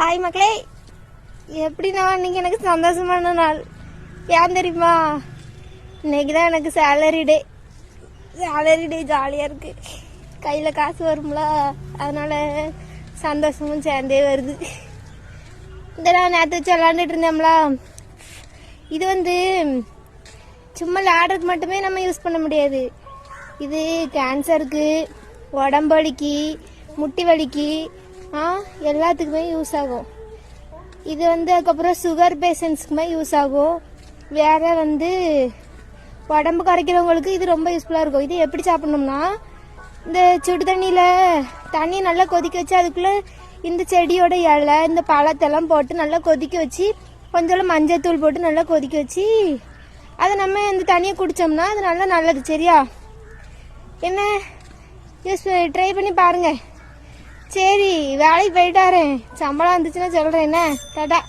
Hi மக்களே, எப்படின்னா இன்னைக்கு எனக்கு சந்தோஷமான நாள். ஏன் தெரியுமா? இன்னைக்கு தான் எனக்கு சேலரி டே. ஜாலியாக இருக்கு. கையில் காசு வரும்ல, அதனால சந்தோஷமும் சேர்ந்தே வருது. இந்த நான் நேற்று வச்சு விளாண்டுட்டு இருந்தோம்ல, இது சும்மா விளையாடுறதுக்கு மட்டுமே நம்ம யூஸ் பண்ண முடியாது. இது கேன்சருக்கு, உடம்பு வலிக்கு, முட்டி வலிக்கு எல்லாத்துக்குமே யூஸ் ஆகும். இது அதுக்கப்புறம் சுகர் பேஷண்ட்ஸுக்குமே யூஸ் ஆகும். வேற உடம்பு குறைக்கிறவங்களுக்கு இது ரொம்ப யூஸ்ஃபுல்லாக இருக்கும். இது எப்படி சாப்பிடணும்னா, இந்த சுடு தண்ணி நல்லா கொதிக்க வச்சு அதுக்குள்ளே இந்த செடியோட இலை, இந்த பழத்தெல்லாம் போட்டு நல்லா கொதிக்க வச்சு கொஞ்சம் மஞ்சள் போட்டு நல்லா கொதிக்க வச்சு அதை நம்ம இந்த தண்ணியை குடித்தோம்னா அது நல்லா நல்லது. சரியா? என்ன யூஸ் ட்ரை பண்ணி பாருங்க. சரி, வேலைக்கு போயிட்டாரேன். சம்பளம் வந்துச்சுன்னா சொல்கிறேன். என்ன டாடா.